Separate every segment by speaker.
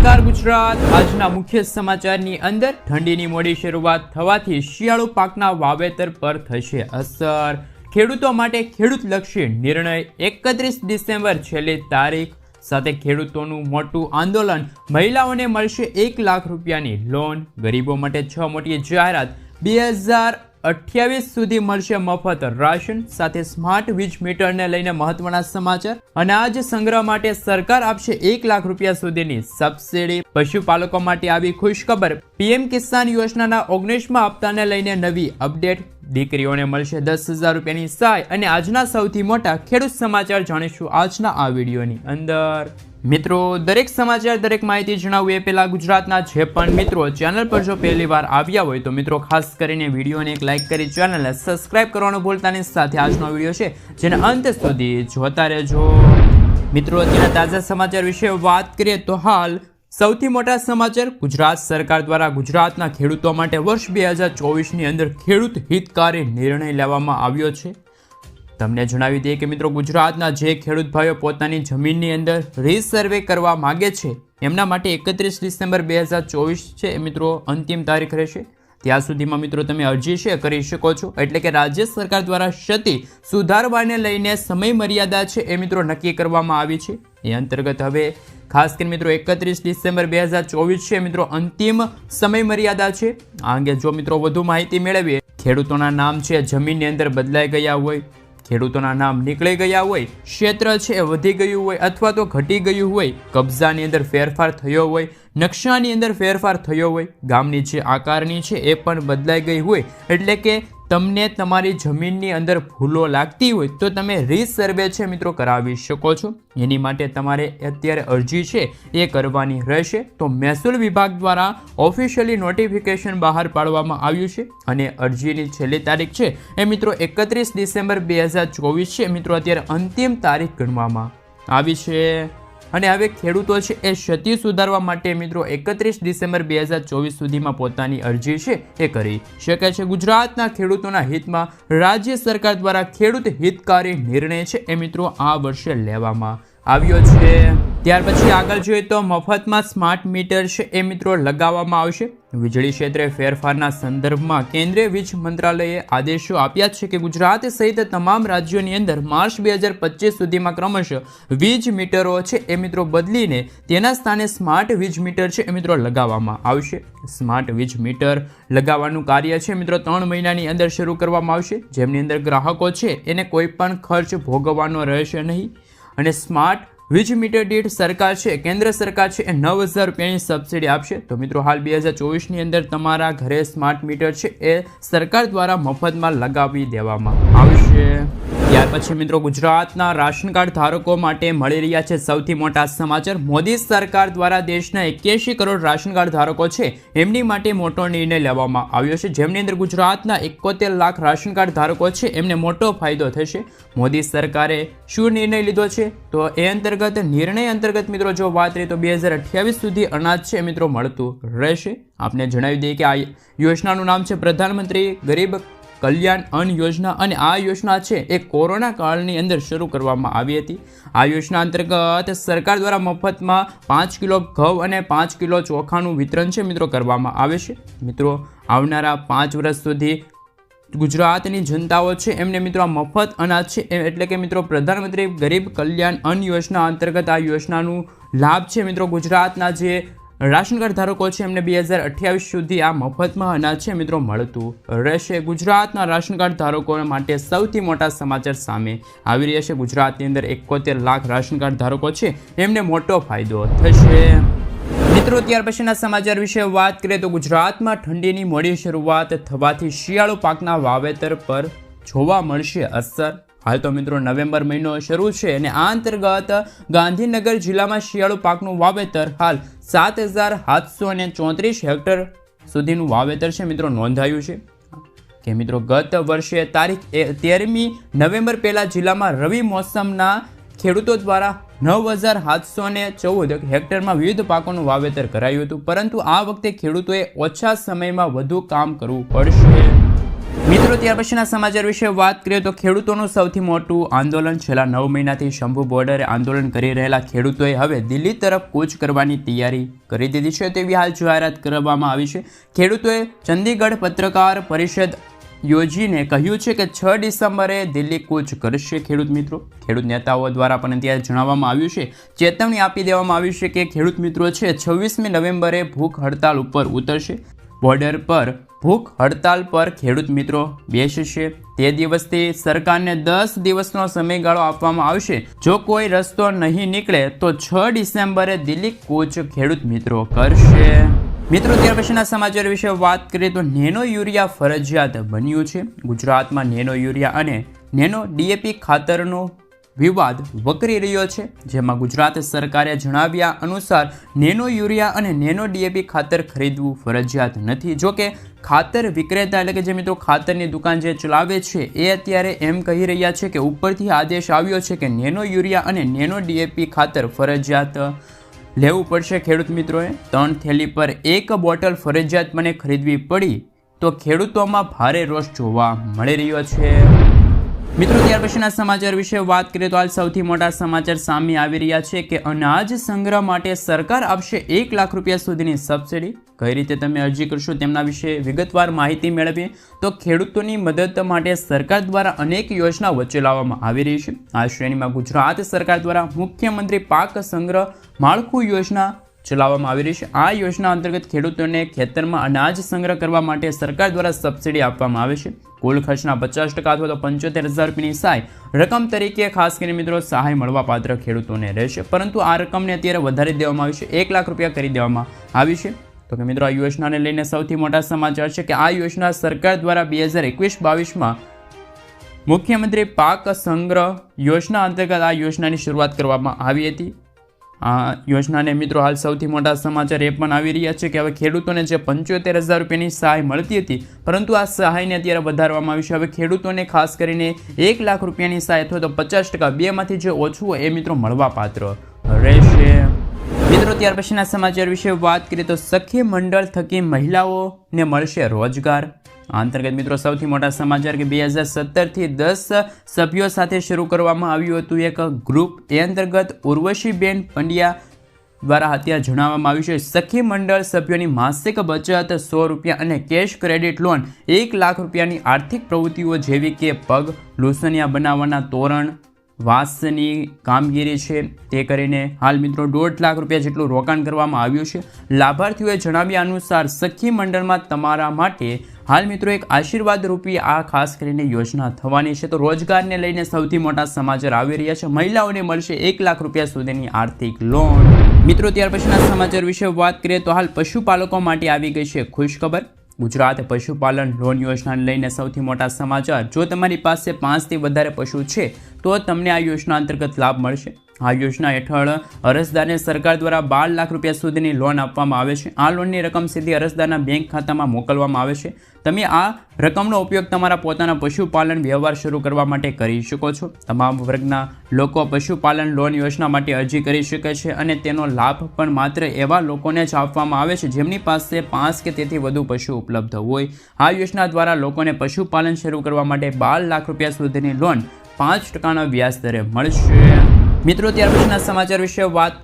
Speaker 1: નમસ્કાર ગુજરાત, આજના મુખ્ય સમાચારની અંદર ઠંડીની મોડી શરૂઆત થવાથી શિયાળુ પાકના વાવેતર પર થશે અસર. ખેડૂતો માટે ખેડૂતલક્ષી નિર્ણય. 31 ડિસેમ્બર છેલ્લી તારીખ સાથે ખેડૂતોનું મોટું આંદોલન. મહિલાઓને મળશે 1 લાખ રૂપિયાની લોન. ગરીબો માટે 6 મોટી જાહેરાત. 2028 સુધી મળશે મફત રાશન. સાથે સ્માર્ટ વીજ મીટરને લઈને મહત્વના સમાચાર. અનાજ સંગ્રહ માટે સરકાર આપશે 1 લાખ રૂપિયા સુધીની સબસિડી. પશુપાલકો માટે આવી ખુશખબર. પીએમ કિસાન યોજનાના 19મા હપ્તાને લઈને નવી અપડેટ. દીકરીઓને મળશે 10,000 રૂપિયાની સહાય. અને આજના સૌથી મોટા ખેડૂત સમાચાર જાણીશું આજના આ વિડીયોની અંદર. મિત્રો, દરેક સમાચાર, દરેક માહિતી જણાવું એ પહેલા ગુજરાતના જે પણ મિત્રો ચેનલ પર જો પહેલી વાર આવ્યા હોય તો મિત્રો ખાસ કરીને વિડીયોને એક લાઇક કરી ચેનલને સબસ્ક્રાઇબ કરવાનું ભૂલતા નહીં. સાથે આજનો વિડીયો છે જેને અંત સુધી જોતા રહેજો. મિત્રો, અત્યારના તાજા સમાચાર વિશે વાત કરીએ તો હાલ સૌથી મોટા સમાચાર. ગુજરાત સરકાર દ્વારા ગુજરાતના ખેડૂતો માટે વર્ષ 2024ની અંદર ખેડૂત હિતકારી નિર્ણય લેવામાં આવ્યો છે. તમને જણાવી દઈએ કે મિત્રો, ગુજરાતના જે ખેડૂત ભાઈઓ પોતાની જમીનની અંદર રીસર્વે કરવા માગે છે એમના માટે 31 ડિસેમ્બર 2024 છે મિત્રો અંતિમ તારીખ રહેશે. ત્યાં સુધીમાં મિત્રો તમે અરજી છે કરી શકો છો. એટલે કે રાજ્ય સરકાર દ્વારા ક્ષતિ સુધારવાને લઈને સમય મર્યાદા છે એ મિત્રો નક્કી કરવામાં આવી છે. એ અંતર્ગત હવે ખાસ કરીને મિત્રો 31 ડિસેમ્બર 2024 છે મિત્રો અંતિમ સમય મર્યાદા છે. આ અંગે જો મિત્રો વધુ માહિતી મેળવીએ, ખેડૂતોના નામ છે જમીનની અંદર બદલાઈ ગયા હોય, ખેડૂતોના નામ નીકળી ગયા હોય, ક્ષેત્ર છે એ વધી ગયું હોય અથવા તો ઘટી ગયું હોય, કબજાની અંદર ફેરફાર થયો હોય, નકશાની અંદર ફેરફાર થયો હોય, ગામની જે આકારની છે એ પણ બદલાઈ ગઈ હોય, એટલે કે તમને તમારી જમીનની અંદર ભૂલો લાગતી હોય તો તમે રીસર્વે છે મિત્રો કરાવી શકો છો. એની માટે તમારે અત્યારે અરજી છે એ કરવાની રહેશે. તો મહેસૂલ વિભાગ દ્વારા ઓફિશિયલી નોટિફિકેશન બહાર પાડવામાં આવ્યું છે અને અરજીની છેલ્લી તારીખ છે એ મિત્રો 31 ડિસેમ્બર 2024 છે મિત્રો અત્યારે અંતિમ તારીખ ગણવામાં આવી છે. અને હવે ખેડૂતો છે એ ક્ષતિ સુધારવા માટે મિત્રો 31 ડિસેમ્બર 2024 સુધીમાં પોતાની અરજી છે એ કરી શકે છે. ગુજરાતના ખેડૂતોના હિતમાં રાજ્ય સરકાર દ્વારા ખેડૂત હિતકારી નિર્ણય છે એ મિત્રો આ વર્ષે લેવામાં આવ્યો છે. ત્યાર પછી આગળ જોઈએ તો મફતમાં સ્માર્ટ મીટર છે એ મિત્રો લગાવવામાં આવશે. વીજળી ક્ષેત્રે ફેરફારના સંદર્ભમાં કેન્દ્રીય વીજ મંત્રાલયે આદેશો આપ્યા છે કે ગુજરાત સહિત તમામ રાજ્યોની અંદર માર્ચ 2025 સુધીમાં ક્રમશઃ વીજ મીટરો છે એ મિત્રો બદલીને તેના સ્થાને સ્માર્ટ વીજ મીટર છે એ મિત્રો લગાવવામાં આવશે. સ્માર્ટ વીજ મીટર લગાવવાનું કાર્ય છે મિત્રો 3 મહિનાની અંદર શરૂ કરવામાં આવશે, જેમની અંદર ગ્રાહકો છે એને કોઈ પણ ખર્ચ ભોગવવાનો રહેશે નહીં. અને સ્માર્ટ વીજ મીટર દીઠ સરકાર છે, કેન્દ્ર સરકાર છે એ 9,000 રૂપિયાની સબસિડી આપશે. તો મિત્રો હાલ 2024ની અંદર તમારા ઘરે સ્માર્ટ મીટર છે એ સરકાર દ્વારા મફતમાં લગાવી દેવામાં આવશે. ત્યાર પછી મિત્રો ગુજરાતના રાશન કાર્ડ ધારકો માટે મળી રહ્યા છે સૌથી મોટા સમાચાર. મોદી સરકાર દ્વારા દેશના 81 કરોડ રાશન કાર્ડ ધારકો છે એમની માટે મોટો નિર્ણય લેવામાં આવ્યો છે, જેમની અંદર ગુજરાતના 71 લાખ રાશન કાર્ડ ધારકો છે એમને મોટો ફાયદો થશે. મોદી સરકારે શું નિર્ણય લીધો છે તો એ નિર્ણય અંતર્ગત મિત્રો જો વાત કરીએ તો 2028 સુધી અનાજ છે મિત્રો મળતું રહેશે. આપને જણાવી દઈએ કે આ યોજનાનું નામ છે પ્રધાનમંત્રી ગરીબ કલ્યાણ અન્ન યોજના. અને આ યોજના છે એ કોરોના કાળની અંદર શરૂ કરવામાં આવી હતી. આ યોજના અંતર્ગત સરકાર દ્વારા મફતમાં 5 કિલો ઘઉં અને 5 કિલો ચોખાનું વિતરણ છે મિત્રો કરવામાં આવે છે. મિત્રો આવનારા 5 વર્ષ સુધી ગુજરાતની જનતાઓ છે એમને મિત્રો આ મફત અનાજ છે એટલે કે મિત્રો પ્રધાનમંત્રી ગરીબ કલ્યાણ અન્ન યોજના અંતર્ગત આ યોજનાનું લાભ છે મિત્રો ગુજરાતના જે રાશન કાર્ડ ધારકો છે એમને 2028 સુધી આ મફતમાં અનાજ છે મિત્રો મળતું રહેશે. ગુજરાતના રાશન કાર્ડ ધારકો માટે સૌથી મોટા સમાચાર સામે આવી રહ્યા છે. ગુજરાતની અંદર 71 લાખ રાશન કાર્ડ ધારકો છે એમને મોટો ફાયદો થશે. મિત્રો, ત્યાર પછીના સમાચાર વિશે વાત કરીએ તો ગુજરાતમાં ઠંડીની મોડી શરૂઆત થવાથી શિયાળુ પાકના વાવેતર પર જોવા મળશે અસર. હાલ તો મિત્રો નવેમ્બર મહિનો શરૂ છે અને આ અંતર્ગત ગાંધીનગર જિલ્લામાં શિયાળુ પાકનું વાવેતર હાલ 7,734 હેક્ટર સુધીનું વાવેતર છે મિત્રો નોંધાયું છે. કે મિત્રો ગત વર્ષે તારીખ 13મી નવેમ્બર પહેલા જિલ્લામાં રવિ મોસમના ખેડૂતો દ્વારા 9,714 હેક્ટરમાં વિવિધ પાકોનું વાવેતર કરાયું હતું, પરંતુ આ વખતે ખેડૂતોએ ઓછા સમયમાં વધુ કામ કરવું પડશે. મિત્રો ત્યાર પછીના સમાચાર વિશે વાત કરીએ તો ખેડૂતોનું સૌથી મોટું આંદોલન છેલ્લા 9 મહિનાથી શંભુ બોર્ડરે આંદોલન કરી રહેલા ખેડૂતોએ હવે દિલ્હી તરફ કૂચ કરવાની તૈયારી કરી દીધી છે તેવી હાલ જાહેરાત કરવામાં આવી છે. ખેડૂતોએ ચંદીગઢ પત્રકાર પરિષદ યોજીને કહ્યું છે કે 6 ડિસેમ્બરે દિલ્હી કૂચ કરશે. ખેડૂત મિત્રો, ખેડૂત નેતાઓ દ્વારા પણ અત્યારે જણાવવામાં આવ્યું છે, ચેતવણી આપી દેવામાં આવી છે કે ખેડૂત મિત્રો છે 26મી નવેમ્બરે ભૂખ હડતાલ ઉપર ઉતરશે. બોર્ડર પર ભૂખ હડતાલ પર ખેડૂત મિત્રો બેસશે. તે દિવસથી સરકારને 10 દિવસનો સમયગાળો આપવામાં આવશે. જો કોઈ રસ્તો નહીં નીકળે તો 6 ડિસેમ્બરે દિલ્હી કૂચ ખેડૂત મિત્રો કરશે. મિત્રો ત્યાર પછીના સમાચાર વિશે વાત કરીએ તો નેનો યુરિયા ફરજિયાત બન્યું છે. ગુજરાતમાં નેનો યુરિયા અને નેનો ડીએપી ખાતરનો વિવાદ વકરી રહ્યો છે, જેમાં ગુજરાત સરકારે જણાવ્યા અનુસાર નેનો યુરિયા અને નેનો ડીએપી ખાતર ખરીદવું ફરજિયાત નથી. જો કે ખાતર વિક્રેતા એટલે કે જે મિત્રો ખાતરની દુકાન જે ચલાવે છે એ અત્યારે એમ કહી રહ્યા છે કે ઉપરથી આદેશ આવ્યો છે કે નેનો યુરિયા અને નેનો ડીએપી ખાતર ફરજિયાત લેવું પડશે. ખેડૂત મિત્રોએ 3 થેલી પર 1 બોટલ ફરજિયાતપણે ખરીદવી પડી તો ખેડૂતોમાં ભારે રોષ જોવા મળી રહ્યો છે. મિત્રો ત્યાર પછીના સમાચાર વિશે વાત કરીએ તો હાલ સૌથી મોટા સમાચાર સામે આવી રહ્યા છે કે અનાજ સંગ્રહ માટે સરકાર આપશે 1 લાખ રૂપિયા સુધીની સબસિડી. કઈ રીતે તમે અરજી કરશો તેમના વિશે વિગતવાર માહિતી મેળવીએ તો ખેડૂતોની મદદ માટે સરકાર દ્વારા અનેક યોજનાઓ ચલાવવામાં આવી રહી છે. આ શ્રેણીમાં ગુજરાત સરકાર દ્વારા મુખ્યમંત્રી પાક સંગ્રહ માળખું યોજના ચલાવવામાં આવી રહી છે. આ યોજના અંતર્ગત ખેડૂતોને ખેતરમાં અનાજ સંગ્રહ કરવા માટે સરકાર દ્વારા સબસિડી આપવામાં આવે છે. કુલ ખર્ચના 50% અથવા તો 75,000 રૂપિયાની સહાય રકમ તરીકે ખાસ કરીને મિત્રો સહાય મળવા પાત્ર ખેડૂતોને રહેશે, પરંતુ આ રકમને અત્યારે વધારી દેવામાં આવી છે, 1 લાખ રૂપિયા કરી દેવામાં આવી છે. તો કે મિત્રો આ યોજનાને લઈને સૌથી મોટા સમાચાર છે કે આ યોજના સરકાર દ્વારા 2021-22માં મુખ્યમંત્રી પાક સંગ્રહ યોજના અંતર્ગત આ યોજનાની શરૂઆત કરવામાં આવી હતી. આ યોજનાને મિત્રો હાલ સૌથી મોટા સમાચાર એ પણ આવી રહ્યા છે કે હવે ખેડૂતોને જે 75,000 રૂપિયાની સહાય મળતી હતી, પરંતુ આ સહાયને અત્યારે વધારવામાં આવી છે. હવે ખેડૂતોને ખાસ કરીને 1 લાખ રૂપિયાની સહાય અથવા તો 50% બેમાંથી જે ઓછું હોય એ મિત્રો મળવા પાત્ર રહેશે. મિત્રો ત્યાર પછીના સમાચાર વિશે વાત કરીએ તો સખી મંડળ થકી મહિલાઓને મળશે રોજગાર. આ અંતર્ગત મિત્રો સૌથી મોટા સમાચાર કે 2017થી 10 સભ્યો સાથે શરૂ કરવામાં આવ્યું હતું એક ગ્રુપ. એ અંતર્ગત ઉર્વશીબેન પંડ્યા દ્વારા અત્યારે જણાવવામાં આવ્યું છે સખી મંડળ સભ્યોની માસિક બચત 100 રૂપિયા અને કેશ ક્રેડિટ લોન 1 લાખ રૂપિયાની આર્થિક પ્રવૃત્તિઓ જેવી કે પગ લૂસણિયા બનાવવાના તોરણ વાંસની કામગીરી છે તે કરીને હાલ મિત્રો 1.5 લાખ રૂપિયા જેટલું રોકાણ કરવામાં આવ્યું છે. લાભાર્થીઓએ જણાવ્યા અનુસાર સખી મંડળમાં તમારા માટે હાલ મિત્રો એક આશીર્વાદ રૂપી આ ખાસ કરીને યોજના થવાની છે. તો રોજગારને લઈને સૌથી મોટા સમાચાર આવી રહ્યા છે. મહિલાઓને મળશે 1 લાખ રૂપિયા સુધીની આર્થિક લોન. મિત્રો ત્યાર પછીના સમાચાર વિશે વાત કરીએ તો હાલ પશુપાલકો માટે આવી ગઈ છે ખુશખબર. ગુજરાત પશુપાલન લોન યોજનાને લઈને સૌથી મોટા સમાચાર. જો તમારી પાસે 5 થી વધારે પશુ છે તો તમને આ યોજના અંતર્ગત લાભ મળશે. આ યોજના હેઠળ અરજદારને સરકાર દ્વારા 12 લાખ રૂપિયા સુધીની લોન આપવામાં આવે છે. આ લોનની રકમ સીધી અરજદારના બેંક ખાતામાં મોકલવામાં આવે છે. તમે આ રકમનો ઉપયોગ તમારા પોતાના પશુપાલન વ્યવહાર શરૂ કરવા માટે કરી શકો છો. તમામ વર્ગના લોકો પશુપાલન લોન યોજના માટે અરજી કરી શકે છે અને તેનો લાભ પણ માત્ર એવા લોકોને જ આપવામાં આવે છે જેમની પાસે 5 કે તેથી વધુ પશુ ઉપલબ્ધ હોય. આ યોજના દ્વારા લોકોને પશુપાલન શરૂ કરવા માટે 12 લાખ રૂપિયા સુધીની લોન 5% વ્યાજ દરે મળશે. મિત્રો ત્યાર પછીના સમાચાર વિશે વાત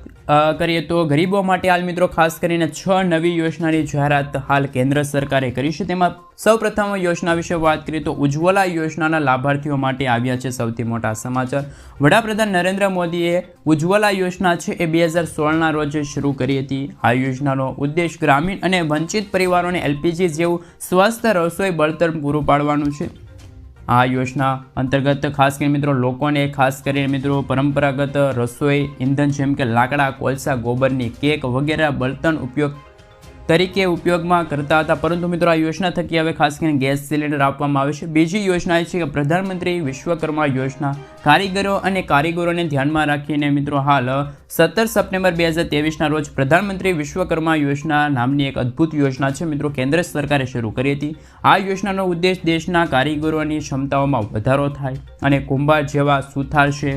Speaker 1: કરીએ તો ગરીબો માટે હાલ મિત્રો ખાસ કરીને 6 નવી યોજનાની જાહેરાત હાલ કેન્દ્ર સરકારે કરી છે. તેમાં સૌપ્રથમ યોજના વિશે વાત કરીએ તો ઉજ્જવલા યોજનાના લાભાર્થીઓ માટે આવ્યા છે સૌથી મોટા સમાચાર. વડાપ્રધાન નરેન્દ્ર મોદીએ ઉજ્જવલા યોજના છે એ 2016ના રોજ શરૂ કરી હતી. આ યોજનાનો ઉદ્દેશ ગ્રામીણ અને વંચિત પરિવારોને એલપીજી જેવું સ્વસ્થ રસોઈ બળતણ પૂરું પાડવાનું છે. આ યોજના અંતર્ગત ખાસ કરીને મિત્રો લોકોને ખાસ કરીને મિત્રો પરંપરાગત રસોઈ ઇંધણ જેમ કે લાકડા, કોલસા, ગોબરની કેક વગેરે બળતણ તરીકે ઉપયોગમાં કરતા હતા, પરંતુ મિત્રો આ યોજના થકી હવે ખાસ કરીને ગેસ સિલિન્ડર આપવામાં આવે છે. બીજી યોજના છે કે પ્રધાનમંત્રી વિશ્વકર્મા યોજના. કારીગરો અને કારીગરોને ધ્યાનમાં રાખીને મિત્રો હાલ 17 સપ્ટેમ્બર 2023ના રોજ પ્રધાનમંત્રી વિશ્વકર્મા યોજના નામની એક અદ્ભુત યોજના છે મિત્રો કેન્દ્ર સરકારે શરૂ કરી હતી. આ યોજનાનો ઉદ્દેશ દેશના કારીગરોની ક્ષમતાઓમાં વધારો થાય અને કુંભાર જેવા સુથાર છે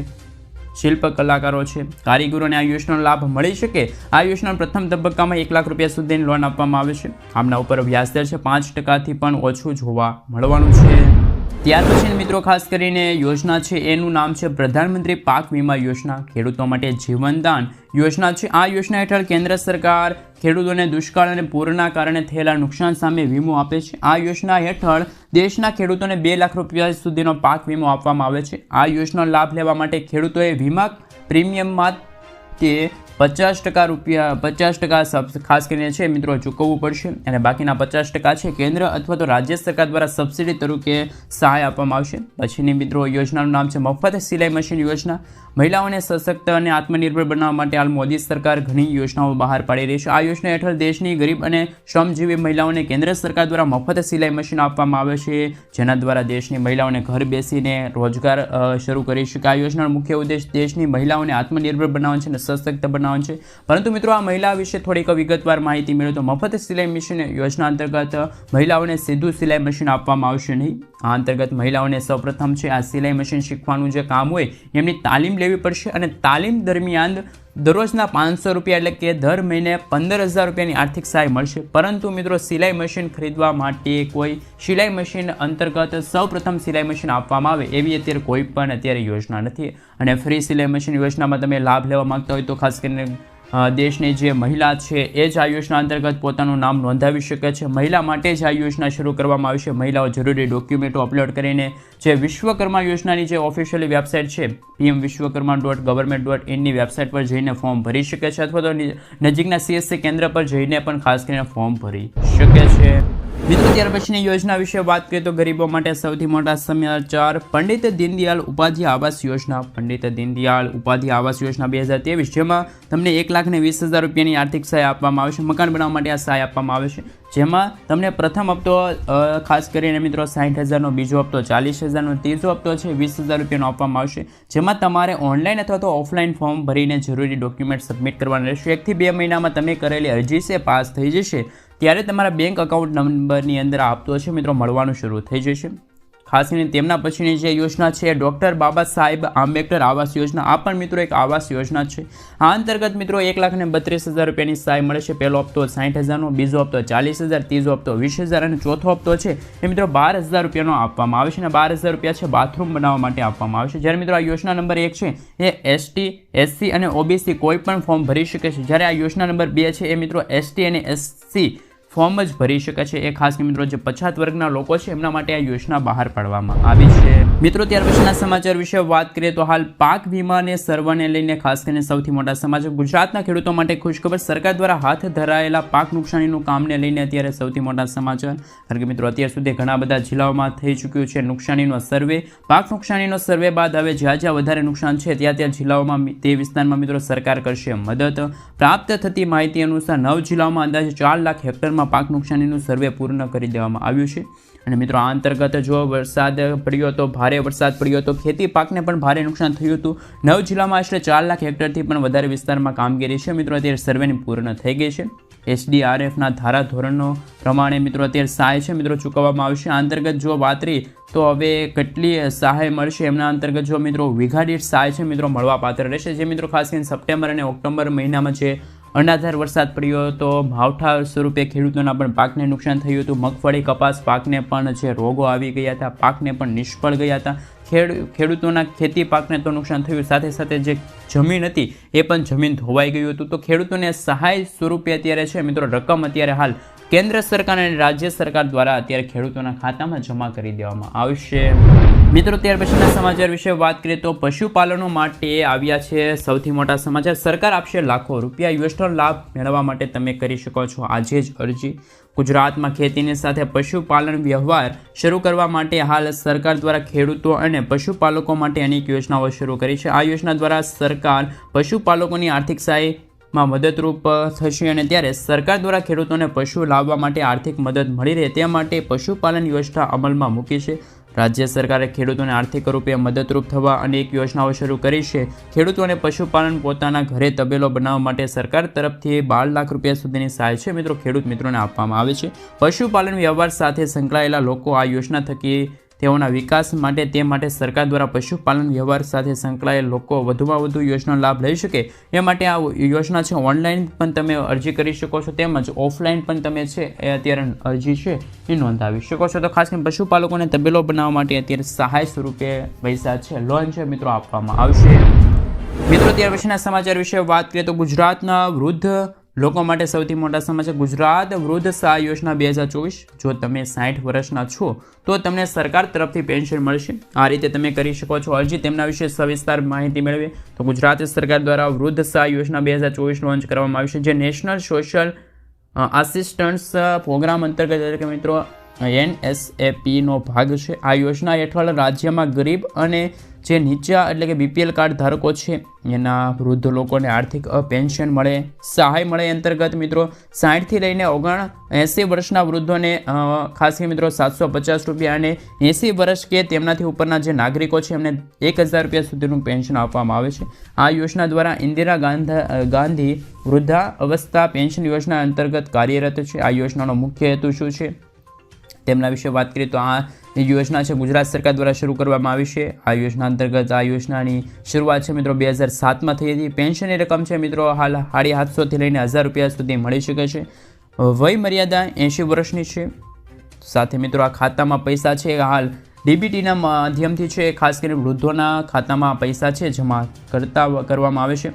Speaker 1: શિલ્પ કલાકારો છે, કારીગરોને આ યોજનાનો લાભ મળી શકે. આ યોજનાના પ્રથમ તબક્કામાં 1 લાખ રૂપિયા સુધીની લોન આપવામાં આવે છે. આમના ઉપર વ્યાજદર છે 5%થી પણ ઓછું જોવા મળવાનું છે. ત્યાર પછી મિત્રો ખાસ કરીને યોજના છે એનું નામ છે પ્રધાનમંત્રી પાક વીમા યોજના. ખેડૂતો માટે જીવનદાન યોજના છે. આ યોજના હેઠળ કેન્દ્ર સરકાર ખેડૂતોને દુષ્કાળ અને પૂરના કારણે થયેલા નુકસાન સામે વીમો આપે છે. આ યોજના હેઠળ દેશના ખેડૂતોને 2 લાખ રૂપિયા સુધીનો પાક વીમો આપવામાં આવે છે. આ યોજનાનો લાભ લેવા માટે ખેડૂતોએ વીમા પ્રીમિયમમાં તે 50% ખાસ કરીને છે મિત્રો ચૂકવવું પડશે અને બાકીના 50% છે કેન્દ્ર અથવા તો રાજ્ય સરકાર દ્વારા સબસિડી તરીકે સહાય આપવામાં આવશે. પછીની મિત્રો યોજનાનું નામ છે મફત સિલાઈ મશીન યોજના. મહિલાઓને સશક્ત અને આત્મનિર્ભર બનાવવા માટે હાલ મોદી સરકાર ઘણી યોજનાઓ બહાર પાડી રહી છે. આ યોજના હેઠળ દેશની ગરીબ અને શ્રમજીવી મહિલાઓને કેન્દ્ર સરકાર દ્વારા મફત સિલાઈ મશીન આપવામાં આવે છે, જેના દ્વારા દેશની મહિલાઓને ઘર બેસીને રોજગાર શરૂ કરી શકે. આ યોજનાનો મુખ્ય ઉદ્દેશ દેશની મહિલાઓને આત્મનિર્ભર બનાવવાનો છે અને સશક્ત બનાવવાનો છે. પરંતુ મિત્રો આ મહિલા વિશે થોડીક વિગતવાર માહિતી મેળવો તો મફત સિલાઈ મશીન યોજના અંતર્ગત મહિલાઓને સીધું સિલાઈ મશીન આપવામાં આવશે નહીં. આ અંતર્ગત મહિલાઓને સૌપ્રથમ છે આ સિલાઈ મશીન શીખવાનું જે કામ હોય એમની તાલીમ લેવી પડશે અને તાલીમ દરમિયાન દરરોજના 500 રૂપિયા એટલે કે દર મહિને 15,000 રૂપિયાની આર્થિક સહાય મળશે. પરંતુ મિત્રો સિલાઈ મશીન ખરીદવા માટે કોઈ સિલાઈ મશીન અંતર્ગત સૌપ્રથમ સિલાઈ મશીન આપવામાં આવે એવી અત્યારે કોઈ પણ અત્યારે યોજના નથી. અને ફ્રી સિલાઈ મશીન યોજનામાં તમે લાભ લેવા માંગતા હોય તો ખાસ કરીને દેશની જે મહિલા છે એ જ આ યોજના અંતર્ગત પોતાનું નામ નોંધાવી શકે છે. મહિલા માટે જ આ યોજના શરૂ કરવામાં આવી છે. મહિલાઓ જરૂરી ડોક્યુમેન્ટો અપલોડ કરીને જે વિશ્વકર્મા યોજનાની જે ઓફિશિયલી વેબસાઇટ છે pmvishwakarma.government.in ની વેબસાઇટ પર જઈને ફોર્મ ભરી શકે છે અથવા તો નજીકના CSC કેન્દ્ર પર જઈને પણ ખાસ કરીને ફોર્મ ભરી શકે છે. મિત્રો ત્યાર પછીની યોજના વિશે વાત કરીએ તો ગરીબો માટે સૌથી મોટા સમાચાર પંડિત દીનદયાળ ઉપાધ્યાય આવાસ યોજના. પંડિત દીનદયાળ ઉપાધ્યાય આવાસ યોજના 2023 જેમાં તમને 1,20,000 રૂપિયાની આર્થિક સહાય આપવામાં આવે છે. મકાન બનાવવા માટે આ સહાય આપવામાં આવે છે, જેમાં તમને પ્રથમ હપ્તો ખાસ કરીને મિત્રો 60,000નો, બીજો હપ્તો 40,000નો, ત્રીજો હપ્તો છે 20,000 રૂપિયાનો આપવામાં આવશે, જેમાં તમારે ઓનલાઈન અથવા તો ઓફલાઈન ફોર્મ ભરીને જરૂરી ડોક્યુમેન્ટ સબમિટ કરવાના રહેશે. 1 થી 2 મહિનામાં તમે કરેલી અરજી છે પાસ થઈ જશે ત્યારે તમારા બેંક અકાઉન્ટ નંબરની અંદર આ હપ્તો છે મિત્રો મળવાનું શરૂ થઈ જશે. ખાસ કરીને તેમના પછીની જે યોજના છે ડૉક્ટર બાબા સાહેબ આંબેડકર આવાસ યોજના. આ પણ મિત્રો એક આવાસ યોજના છે. આ અંતર્ગત મિત્રો 1,32,000 રૂપિયાની સહાય મળે છે. પહેલો હપ્તો 60,000નો, બીજો હપ્તો 40,000, ત્રીજો હપ્તો 20,000 અને ચોથો હપ્તો છે એ મિત્રો 12,000 રૂપિયાનો આપવામાં આવે છે અને 12,000 રૂપિયા છે બાથરૂમ બનાવવા માટે આપવામાં આવે છે. જ્યારે મિત્રો આ યોજના નંબર 1 છે એ ST, SC અને OBC કોઈ પણ ફોર્મ ભરી શકે છે. જ્યારે આ યોજના નંબર 2 છે એ મિત્રો ST અને SC ફોર્મ જ ભરી શકે છે. એ ખાસ મિત્રો જે પછાત વર્ગના લોકો છે એમના માટે આ યોજના બહાર પાડવામાં આવી છે. મિત્રો ત્યાર પછીના સમાચાર વિશે વાત કરીએ તો હાલ પાક વીમા અને સર્વેને લઈને ખાસ કરીને સૌથી મોટા સમાચાર. ગુજરાતના ખેડૂતો માટે ખુશખબર. સરકાર દ્વારા હાથ ધરાયેલા પાક નુકસાનીનું કામને લઈને અત્યારે સૌથી મોટા સમાચાર. કારણ કે મિત્રો અત્યાર સુધી ઘણા બધા જિલ્લાઓમાં થઈ ચૂક્યું છે નુકસાનીનો સર્વે. પાક નુકસાનીનો સર્વે બાદ હવે જ્યાં જ્યાં વધારે નુકસાન છે ત્યાં જિલ્લાઓમાં તે વિસ્તારમાં મિત્રો સરકાર કરશે મદદ. પ્રાપ્ત થતી માહિતી અનુસાર 9 જિલ્લાઓમાં અંદાજે 4 લાખ હેક્ટરમાં પાક નુકસાનીનું સર્વે પૂર્ણ કરી દેવામાં આવ્યું છે. અને મિત્રો આ અંતર્ગત જો વરસાદ પડ્યો તો ભારે વરસાદ પડ્યો તો ખેતી પાકને પણ ભારે નુકસાન થયું હતું. 9 જિલ્લામાં આશરે 4 લાખ હેક્ટરથી પણ વધારે વિસ્તારમાં કામગીરી છે મિત્રો અત્યારે સર્વેની પૂર્ણ થઈ ગઈ છે. SDRFના ધારાધોરણો પ્રમાણે મિત્રો અત્યારે સહાય છે મિત્રો ચૂકવવામાં આવશે. આ અંતર્ગત જો વાત કરી તો હવે કેટલી સહાય મળશે એમના અંતર્ગત જો મિત્રો વીઘા દીઠ સહાય છે મિત્રો મળવાપાત્ર રહેશે. જે મિત્રો ખાસ કરીને સપ્ટેમ્બર અને ઓક્ટોબર મહિનામાં છે અનરાધાર વરસાદ પડ્યો હતો, માવઠા સ્વરૂપે ખેડૂતોના પણ પાકને નુકસાન થયું હતું. મગફળી, કપાસ પાકને પણ જે રોગો આવી ગયા હતા, પાકને પણ નિષ્ફળ ગયા હતા. ખેડૂતોના ખેતી પાકને તો નુકસાન થયું, સાથે સાથે જે જમીન હતી એ પણ જમીન ધોવાઈ ગયું હતું. તો ખેડૂતોને સહાય સ્વરૂપે અત્યારે છે મિત્રો રકમ અત્યારે હાલ કેન્દ્ર સરકાર અને રાજ્ય સરકાર દ્વારા અત્યારે ખેડૂતોના ખાતામાં જમા કરી દેવામાં આવશે. મિત્રો ત્યાર પછીના સમાચાર વિશે વાત કરીએ તો પશુપાલનો માટે આવ્યા છે સૌથી મોટા સમાચાર. સરકાર આપશે લાખો રૂપિયા. યોજનાનો લાભ મેળવવા માટે તમે કરી શકો છો આજે જ અરજી. ગુજરાતમાં ખેતીની સાથે પશુપાલન વ્યવહાર શરૂ કરવા માટે હાલ સરકાર દ્વારા ખેડૂતો અને પશુપાલકો માટે અનેક યોજનાઓ શરૂ કરી છે. આ યોજના દ્વારા સરકાર પશુપાલકોની આર્થિક સહાયમાં મદદરૂપ થશે અને ત્યારે સરકાર દ્વારા ખેડૂતોને પશુ લાવવા માટે આર્થિક મદદ મળી રહે તે માટે પશુપાલન યોજના અમલમાં મૂકી છે. રાજ્ય સરકારે ખેડૂતોને આર્થિક રૂપે મદદરૂપ થવા અનેક યોજનાઓ શરૂ કરી છે. ખેડૂતોને પશુપાલન પોતાના ઘરે તબેલો બનાવવા માટે સરકાર તરફથી 12 લાખ રૂપિયા સુધીની સહાય છે મિત્રો ખેડૂત મિત્રોને આપવામાં આવે છે. પશુપાલન વ્યવહાર સાથે સંકળાયેલા લોકો આ યોજના થકી તેઓના વિકાસ માટે તે માટે સરકાર દ્વારા પશુપાલન વ્યવહાર સાથે સંકળાયેલ લોકો વધુમાં વધુ યોજનાનો લાભ લઈ શકે એ માટે આ યોજના છે ઓનલાઈન પણ તમે અરજી કરી શકો છો, તેમજ ઓફલાઈન પણ તમે છે એ અત્યારે અરજી છે એ નોંધાવી શકો છો. તો ખાસ કરીને પશુપાલકોને તબેલો બનાવવા માટે અત્યારે સહાય સ્વરૂપે પૈસા છે, લોન છે મિત્રો આપવામાં આવશે. મિત્રો ત્યાર પછીના સમાચાર વિશે વાત કરીએ તો ગુજરાતના વૃદ્ધ લોકો માટે સૌથી મોટા સમાચાર. ગુજરાત વૃદ્ધ સહાય યોજના 2024. જો તમે 60 વર્ષના છો તો તમને સરકાર તરફથી પેન્શન મળશે. આ રીતે તમે કરી શકો છો અરજી. તેમના વિશે સવિસ્તાર માહિતી મેળવીએ તો ગુજરાત સરકાર દ્વારા વૃદ્ધ સહાય યોજના 2024 લોન્ચ કરવામાં આવી છે, જે નેશનલ સોશિયલ આસિસ્ટન્સ પ્રોગ્રામ અંતર્ગત મિત્રો NSAPનો ભાગ છે. આ યોજના હેઠળ રાજ્યમાં ગરીબ અને જે નીચા એટલે કે BPL કાર્ડ ધારકો છે એના વૃદ્ધ લોકોને આર્થિક પેન્શન મળે, સહાય મળે. અંતર્ગત મિત્રો 60 થી લઈને 80 વર્ષના વૃદ્ધોને ખાસ કરીને મિત્રો 750 રૂપિયા અને 80 વર્ષ કે તેમનાથી ઉપરના જે નાગરિકો છે એમને 1000 રૂપિયા સુધીનું પેન્શન આપવામાં આવે છે. આ યોજના દ્વારા ઇન્દિરા ગાંધી વૃદ્ધાવસ્થા પેન્શન યોજના અંતર્ગત કાર્યરત છે. આ યોજનાનો મુખ્ય હેતુ શું છે તેમના વિશે વાત કરીએ તો આ યોજના છે ગુજરાત સરકાર દ્વારા શરૂ કરવામાં આવી છે. આ યોજના અંતર્ગત આ યોજનાની શરૂઆત છે મિત્રો 2007માં થઈ હતી. પેન્શનની રકમ છે મિત્રો હાલ 750 થી લઈને 1000 રૂપિયા સુધી મળી શકે છે. વય મર્યાદા 80 વર્ષની છે. સાથે મિત્રો આ ખાતામાં પૈસા છે હાલ DBTના માધ્યમથી છે ખાસ કરીને વૃદ્ધોના ખાતામાં પૈસા છે જમા કરવામાં આવે છે.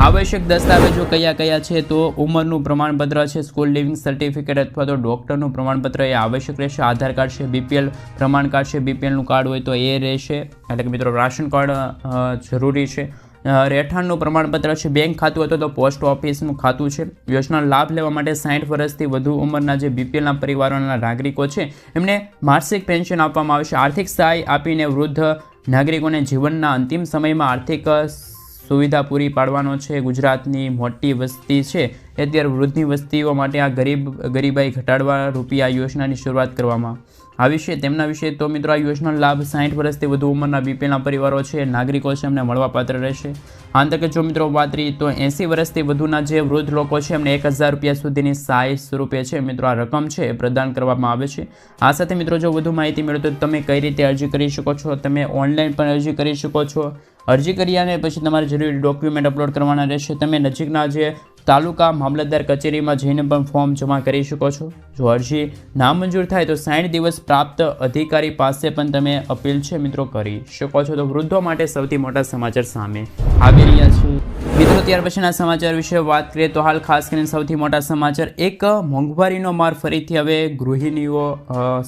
Speaker 1: આવશ્યક દસ્તાવેજો કયા છે તો ઉંમરનું પ્રમાણપત્ર છે, સ્કૂલ લિવિંગ સર્ટિફિકેટ અથવા તો ડૉક્ટરનું પ્રમાણપત્ર એ આવશ્યક રહેશે. આધાર કાર્ડ છે, BPL પ્રમાણ કાર્ડ છે, BPLનું કાર્ડ હોય તો એ રહેશે, એટલે કે મિત્રો રાશન કાર્ડ જરૂરી છે. રહેઠાણનું પ્રમાણપત્ર છે, બેંક ખાતું અથવા તો પોસ્ટ ઓફિસનું ખાતું છે. યોજનાનો લાભ લેવા માટે 60 વર્ષથી વધુ ઉંમરના જે BPLના પરિવારોના નાગરિકો છે એમને માસિક પેન્શન આપવામાં આવે છે. આર્થિક સહાય આપીને વૃદ્ધ નાગરિકોને જીવનના અંતિમ સમયમાં આર્થિક સુવિધા પૂરી પાડવાનો છે. ગુજરાતની મોટી વસ્તી છે અત્યારે વૃદ્ધની વસ્તીઓ માટે આ ગરીબાઈ ઘટાડવા રૂપિયા યોજનાની શરૂઆત કરવામાં આવી છે. તેમના વિશે તો મિત્રો આ યોજનાનો લાભ 60 વર્ષથી વધુ ઉંમરના BPLના પરિવારો છે નાગરિકો છે એમને મળવાપાત્ર રહેશે. આ અંતર્ગત જો મિત્રો વાત કરીએ તો 80 વર્ષથી વધુના જે વૃદ્ધ લોકો છે એમને 1000 રૂપિયા સુધીની સહાય સ્વરૂપે છે મિત્રો આ રકમ છે એ પ્રદાન કરવામાં આવે છે. આ સાથે મિત્રો જો વધુ માહિતી મેળવો તો તમે કઈ રીતે અરજી કરી શકો છો. તમે ઓનલાઈન પણ અરજી કરી શકો છો. અરજી કર્યા પછી તમારે જરૂરી ડોક્યુમેન્ટ અપલોડ કરવાના રહેશે. તમે નજીકના જે તાલુકા મામલતદાર કચેરીમાં જઈને પણ ફોર્મ જમા કરી શકો છો. જો અરજી નામંજૂર થાય તો 60 દિવસ પ્રાપ્ત અધિકારી પાસે પણ તમે અપીલ છે મિત્રો કરી શકો છો. તો વૃદ્ધો માટે સૌથી મોટા સમાચાર સામે આવી રહ્યા છે. મિત્રો ત્યાર પછીના સમાચાર વિશે વાત કરીએ તો હાલ ખાસ કરીને સૌથી મોટા સમાચાર. એક મોંઘવારીનો માર ફરીથી હવે ગૃહિણીઓ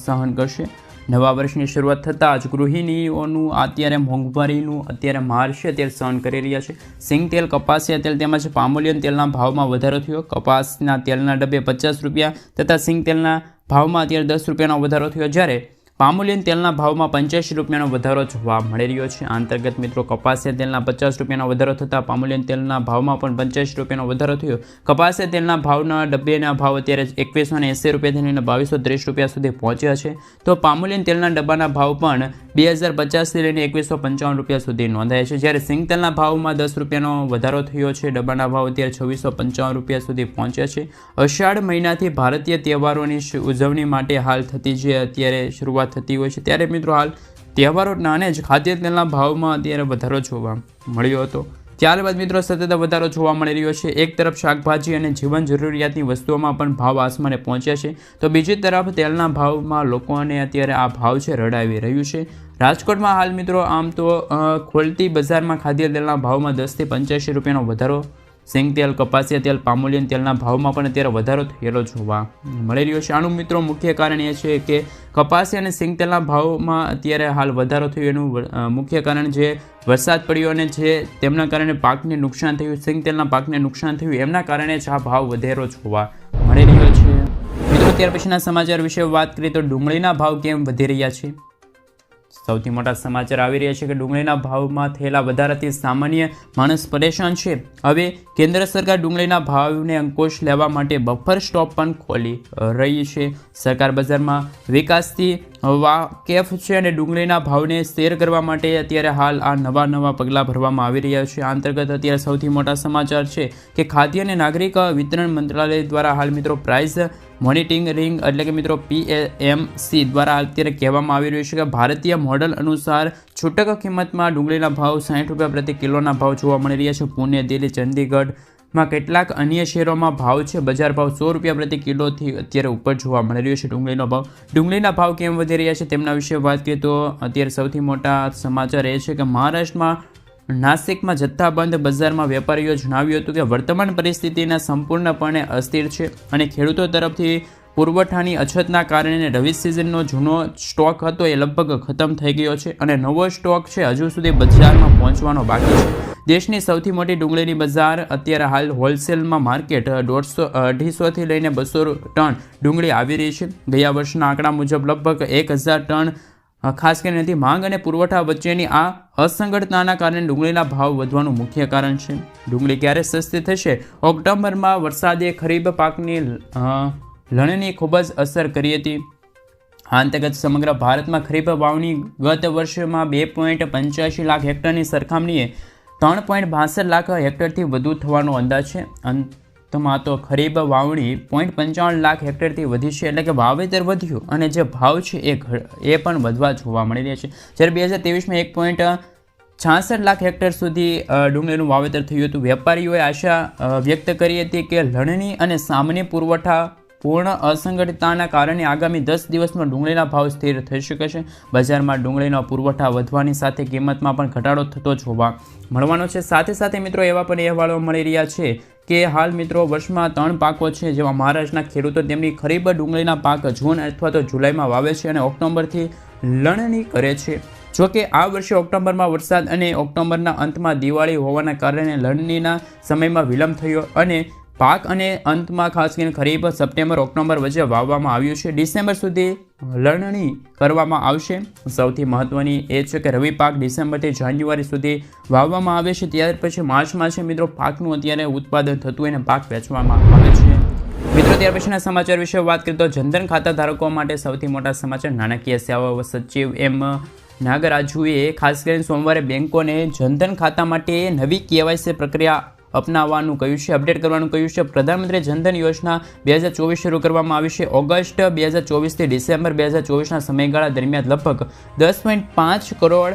Speaker 1: સહન કરશે. નવા વર્ષની શરૂઆત થતાં જ ગૃહિણીઓનું અત્યારે મોંઘવારીનું અત્યારે માર છે અત્યારે સહન કરી રહ્યા છે. સિંગ તેલ, કપાસિયા તેલ તેમજ પામોલિયન તેલના ભાવમાં વધારો થયો. કપાસના તેલના ડબ્બે 50 રૂપિયા તથા સિંગ તેલના ભાવમાં અત્યારે 10 રૂપિયાનો વધારો થયો, જ્યારે પામોલિયન તેલના ભાવમાં 85 રૂપિયાનો વધારો જોવા મળી રહ્યો છે. આ અંતર્ગત મિત્રો કપાસિયા તેલના 50 રૂપિયાનો વધારો થતાં પામોલિયન તેલના ભાવમાં પણ 85 રૂપિયાનો વધારો થયો. કપાસિયા તેલના ભાવના ડબ્બાના ભાવ અત્યારે 2180 રૂપિયાથી લઈને 2230 રૂપિયા સુધી પહોંચ્યા છે. તો પામોલિયન તેલના ડબ્બાના ભાવ પણ 2050થી લઈને 2155 રૂપિયા સુધી નોંધાયા છે, જ્યારે સિંગ તેલના ભાવમાં 10 રૂપિયાનો વધારો થયો છે. ડબ્બાના ભાવ અત્યારે 2655 રૂપિયા સુધી પહોંચ્યા છે. અષાઢ મહિનાથી ભારતીય તહેવારોની ઉજવણી માટે હાલ થતી જે અત્યારે શરૂઆત થતી હોય છે ત્યારે મિત્રો હાલ તહેવારોના અને જ ખાદ્ય તેલના ભાવમાં અત્યારે વધારો જોવા મળ્યો હતો. ત્યારબાદ મિત્રો સતત વધારો જોવા મળી રહ્યો છે. એક તરફ શાકભાજી અને જીવન જરૂરિયાતની વસ્તુઓમાં પણ ભાવ આસમાને પહોંચ્યા છે, તો બીજી તરફ તેલના ભાવમાં લોકોને અત્યારે આ ભાવ છે રડાવી રહ્યું છે. રાજકોટમાં હાલ મિત્રો આમ તો ખોલતી બજારમાં ખાદ્ય તેલના ભાવમાં 10 થી 85 રૂપિયાનો વધારો, સિંગ તેલ, કપાસિયા તેલ, પામોલિયન તેલના ભાવમાં પણ અત્યારે વધારો થયેલો જોવા મળી રહ્યો છે. આનું મિત્રો મુખ્ય કારણ એ છે કે કપાસિયા અને સિંગ તેલના ભાવમાં અત્યારે હાલ વધારો થયો એનું મુખ્ય કારણ જે વરસાદ પડ્યો અને જે તેમના કારણે પાકને નુકસાન થયું, સિંગ તેલના પાકને નુકસાન થયું એમના કારણે જ આ ભાવ વધેરો જોવા મળી રહ્યો છે. મિત્રો ત્યાર પછીના સમાચાર વિશે વાત કરીએ તો ડુંગળીના ભાવ કેમ વધી રહ્યા છે. સૌથી મોટા સમાચાર આવી રહ્યા છે કે ડુંગળીના ભાવમાં થયેલા વધારાથી સામાન્ય માણસ પરેશાન છે. હવે કેન્દ્ર સરકાર ડુંગળીના ભાવને અંકુશ લેવા માટે બફર સ્ટોક પણ ખોલી રહી છે. સરકાર બજારમાં વિકાસથી વાકેફ છે અને ડુંગળીના ભાવને શેર કરવા માટે અત્યારે હાલ આ નવા પગલાં ભરવામાં આવી રહ્યા છે. આ અંતર્ગત અત્યારે સૌથી મોટા સમાચાર છે કે ખાદ્ય અને નાગરિક વિતરણ મંત્રાલય દ્વારા હાલ મિત્રો પ્રાઇસ મોનિટરિંગ એટલે કે મિત્રો PMC દ્વારા અત્યારે કહેવામાં આવી રહ્યું છે કે ભારતીય મોડલ અનુસાર છૂટક કિંમતમાં ડુંગળીના ભાવ 60 રૂપિયા પ્રતિ કિલોના ભાવ જોવા મળી રહ્યા છે. પુણે, દિલ્હી, ચંદીગઢમાં કેટલાક અન્ય શહેરોમાં ભાવ છે બજાર ભાવ 100 રૂપિયા પ્રતિ કિલોથી અત્યારે ઉપર જોવા મળી રહ્યો છે. ડુંગળીના ભાવ કેમ વધી રહ્યા છે તેમના વિશે વાત કરીએ તો અત્યારે સૌથી મોટા સમાચાર એ છે કે મહારાષ્ટ્રમાં નાસિકમાં જથ્થાબંધ બજારમાં વેપારીઓ જણાવ્યું હતું કે વર્તમાન પરિસ્થિતિના સંપૂર્ણપણે અસ્થિર છે અને ખેડૂતો તરફથી પુરવઠાની અછતના કારણે રવિ સિઝનનો જૂનો સ્ટોક હતો એ લગભગ ખતમ થઈ ગયો છે અને નવો સ્ટોક છે હજુ સુધી બજારમાં પહોંચવાનો બાકી છે. દેશની સૌથી મોટી ડુંગળીની બજાર અત્યારે હાલ હોલસેલમાં માર્કેટ 250થી લઈને 200 ટન ડુંગળી આવી રહી છે. ગયા વર્ષના આંકડા મુજબ લગભગ 1000 ટન ખાસ કરીને માંગ અને પુરવઠા વચ્ચેની આ અસંગતતાના કારણે ડુંગળીના ભાવ વધવાનું મુખ્ય કારણ છે. ડુંગળી ક્યારે સસ્તી થશે? ઓક્ટોબરમાં વરસાદે ખરીફ પાકની લણણી ખૂબ જ અસર કરી હતી. આ અંતર્ગત સમગ્ર ભારતમાં ખરીફ વાવણી ગત વર્ષમાં 2.85 લાખ હેક્ટરની સરખામણીએ 3.62 લાખ હેક્ટરથી વધુ થવાનો અંદાજ છે. અંતમાં તો ખરીફ વાવણી 0.55 લાખ હેક્ટરથી વધી છે એટલે કે વાવેતર વધ્યું અને જે ભાવ છે એ પણ વધવા જોવા મળી રહ્યા છે. જ્યારે 2023માં 1.66 લાખ હેક્ટર સુધી ડુંગળીનું વાવેતર થયું હતું. વેપારીઓએ આશા વ્યક્ત કરી હતી કે લણણી અને સામાન્ય પુરવઠા પૂર્ણ અસંગતતાના કારણે આગામી 10 દિવસમાં ડુંગળીના ભાવ સ્થિર થઈ શકે છે. બજારમાં ડુંગળીનો પુરવઠા વધવાની સાથે કિંમતમાં પણ ઘટાડો થતો જોવા મળવાનો છે. સાથે સાથે મિત્રો એવા પણ અહેવાલો મળી રહ્યા છે કે હાલ મિત્રો વર્ષમાં 3 પાકો છે જેમાં મહારાષ્ટ્રના ખેડૂતો તેમની ખરીફ ડુંગળીના પાક જૂન અથવા તો જુલાઈમાં વાવે છે અને ઓક્ટોબરથી લણણી કરે છે. જોકે આ વર્ષે ઓક્ટોબરમાં વરસાદ અને ઓક્ટોબરના અંતમાં દિવાળી હોવાના કારણે લણણીના સમયમાં વિલંબ થયો અને પાક અને અંતમાં ખાસ કરીને ખરીફ સપ્ટેમ્બર ઓક્ટોબર વચ્ચે વાવવામાં આવ્યું છે. ડિસેમ્બર સુધી લણણી કરવામાં આવશે. સૌથી મહત્વની એ છે કે રવિ પાક ડિસેમ્બરથી જાન્યુઆરી સુધી વાવવામાં આવે છે. ત્યાર પછી માર્ચમાં છે મિત્રો પાકનું અત્યારે ઉત્પાદન થતું હોય અને પાક વેચવામાં આવે છે. મિત્રો ત્યાર પછીના સમાચાર વિશે વાત કરીએ તો જનધન ખાતા ધારકો માટે સૌથી મોટા સમાચાર. નાણાકીય સેવા સચિવ એમ નાગરાજુએ ખાસ કરીને સોમવારે બેંકોને જનધન ખાતા માટે નવી KYC પ્રક્રિયા અપનાવવાનું કહ્યું છે, અપડેટ કરવાનું કહ્યું છે. પ્રધાનમંત્રી જનધન યોજના 2024 શરૂ કરવામાં આવી છે. ઓગસ્ટ 2024થી ડિસેમ્બર 2024ના સમયગાળા દરમિયાન લગભગ 10.5 કરોડ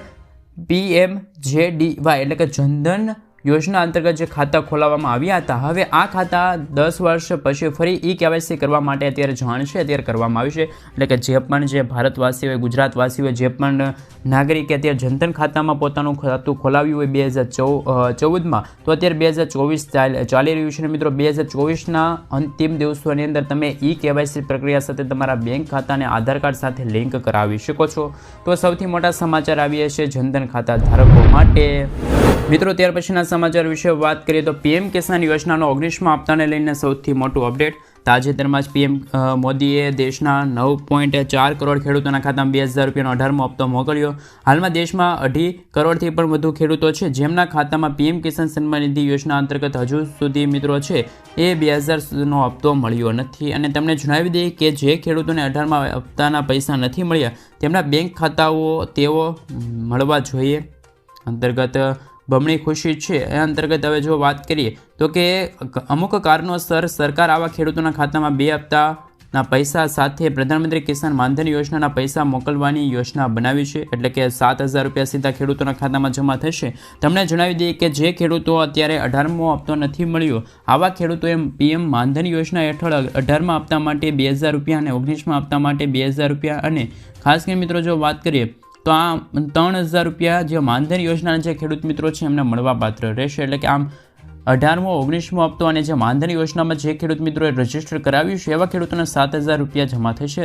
Speaker 1: PMJDY એટલે કે જનધન યોજના અંતર્ગત જે ખાતા ખોલાવવામાં આવ્યા હતા. હવે આ ખાતા 10 વર્ષ પછી ફરી KYC કરવા માટે અત્યારે જાણ છે અત્યારે કરવામાં આવી છે. એટલે કે જે પણ જે ભારતવાસી હોય, ગુજરાતવાસી હોય, જે પણ નાગરિકે અત્યારે જનધન ખાતામાં પોતાનું ખાતું ખોલાવ્યું હોય 2014માં તો અત્યારે 2024 ચાલી રહ્યું છે. મિત્રો 2024ના અંતિમ દિવસોની અંદર તમે KYC પ્રક્રિયા સાથે તમારા બેંક ખાતાને આધાર કાર્ડ સાથે લિંક કરાવી શકો છો. તો સૌથી મોટા સમાચાર આવ્યા છે જનધન ખાતા ધારકો માટે. મિત્રો ત્યાર પછીના સમાચાર વિશે વાત કરીએ તો PM કિસાન યોજનાનો 19મા હપ્તાને લઈને સૌથી મોટું અપડેટ. તાજેતરમાં જ PM મોદીએ દેશના 9.4 કરોડ ખેડૂતોના ખાતામાં 2000 રૂપિયાનો 18મો હપ્તો મોકલ્યો. હાલમાં દેશમાં 2.5 કરોડથી પણ વધુ ખેડૂતો છે જેમના ખાતામાં PM કિસાન સન્માન નિધિ યોજના અંતર્ગત હજુ સુધી મિત્રો છે એ 2000નો હપ્તો મળ્યો નથી. અને તમને જણાવી દઈએ કે જે ખેડૂતોને 18મા હપ્તાના પૈસા નથી મળ્યા તેમના બેંક ખાતાઓ તેઓ મળવા જોઈએ. અંતર્ગત બમણી ખુશી છે. એ અંતર્ગત હવે જો વાત કરીએ તો કે અમુક કારણોસર સરકાર આવા ખેડૂતોના ખાતામાં 2 હપ્તાના પૈસા સાથે પ્રધાનમંત્રી કિસાન માનધન યોજનાના પૈસા મોકલવાની યોજના બનાવી છે. એટલે કે 7000 રૂપિયા સીધા ખેડૂતોના ખાતામાં જમા થશે. તમને જણાવી દઈએ કે જે ખેડૂતો અત્યારે 18મો હપ્તો નથી મળ્યો આવા ખેડૂતોએ PM માનધન યોજના હેઠળ 18મા હપ્તા માટે 2000 રૂપિયા અને 19મા હપ્તા માટે 2000 રૂપિયા અને ખાસ કરીને મિત્રો જો વાત કરીએ તો આ 3000 રૂપિયા જે માનધન યોજનાના જે ખેડૂત મિત્રો છે એમને મળવા પાત્ર રહેશે. એટલે કે આમ 18મો 19મો હપ્તો અને જે માનધન યોજનામાં જે ખેડૂત મિત્રોએ રજીસ્ટર કરાવ્યું છે એવા ખેડૂતોને 7000 રૂપિયા જમા થશે.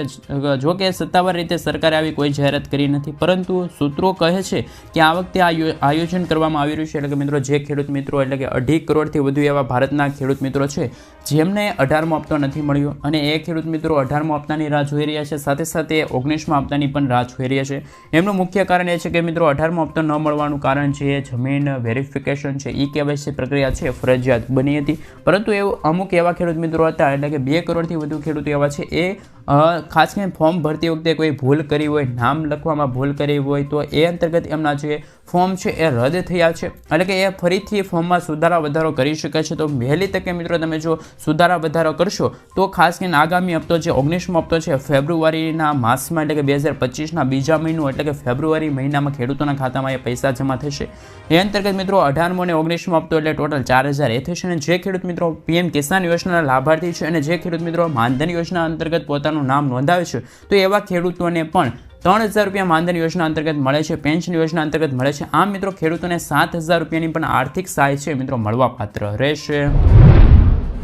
Speaker 1: જો કે સત્તાવાર રીતે સરકારે આવી કોઈ જાહેરાત કરી નથી પરંતુ સૂત્રો કહે છે કે આ વખતે આયોજન કરવામાં આવી રહ્યું છે. એટલે કે મિત્રો જે ખેડૂત મિત્રો એટલે કે 2.5 કરોડથી વધુ એવા ભારતના ખેડૂત મિત્રો છે જેમને 18મો હપ્તો નથી મળ્યો અને એ ખેડૂત મિત્રો 18મો હપ્તાની રાહ જોઈ રહ્યા છે, સાથે સાથે 19મા હપ્તાની પણ રાહ જોઈ રહ્યા છે. એમનું મુખ્ય કારણ એ છે કે મિત્રો 18મો હપ્તો ન મળવાનું કારણ છે જમીન વેરિફિકેશન છે, KYC પ્રક્રિયા છે ફરજિયાત બની હતી પરંતુ અમુક એવા ખેડૂત મિત્રો હતા એટલે કે 2 કરોડથી વધુ ખેડૂતો એવા છે એ ખાસ કરીને ફોર્મ ભરતી વખતે કોઈ ભૂલ કરી હોય, નામ લખવામાં ભૂલ કરી હોય તો એ અંતર્ગત એમના જે ફોર્મ છે એ રદ થયા છે, એટલે કે એ ફરીથી ફોર્મમાં સુધારા વધારો કરી શકે છે. તો વહેલી તકે મિત્રો તમે જો સુધારા વધારો કરશો તો ખાસ કરીને આગામી હપ્તો જે 19મો હપ્તો છે ફેબ્રુઆરીના માસમાં, એટલે કે 2025ના બીજા મહિનો એટલે કે ફેબ્રુઆરી મહિનામાં ખેડૂતોના ખાતામાં એ પૈસા જમા થશે. એ અંતર્ગત મિત્રો 18મો અને 19મો હપ્તો એટલે ટોટલ 4000 એ થશે. અને જે ખેડૂત મિત્રો PM કિસાન યોજનાના લાભાર્થી છે અને જે ખેડૂત મિત્રો માનધન યોજના અંતર્ગત પોતાનું નામ નોંધાવે છે તો એવા ખેડૂતોને પણ 3000 રૂપિયા માનધન યોજના અંતર્ગત મળે છે, પેન્શન યોજના અંતર્ગત મળે છે. આમ મિત્રો ખેડૂતોને 7000 રૂપિયાની પણ આર્થિક સહાય છે મિત્રો મળવાપાત્ર રહેશે.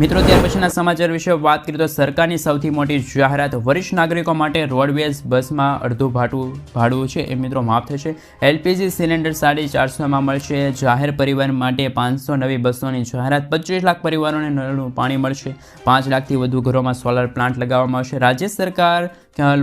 Speaker 1: મિત્રો ત્યાર પછીના સમાચાર વિશે વાત કરીએ તો સરકારની સૌથી મોટી જાહેરાત, વરિષ્ઠ નાગરિકો માટે રોડવેઝ બસમાં અડધું ભાડું છે એ મિત્રો માફ થશે. LPG સિલિન્ડર 450માં મળશે. જાહેર પરિવહન માટે 500 નવી બસોની જાહેરાત. 25 લાખ પરિવારોને નળનું પાણી મળશે. 5 લાખથી વધુ ઘરોમાં સોલર પ્લાન્ટ લગાવવામાં આવશે. રાજ્ય સરકાર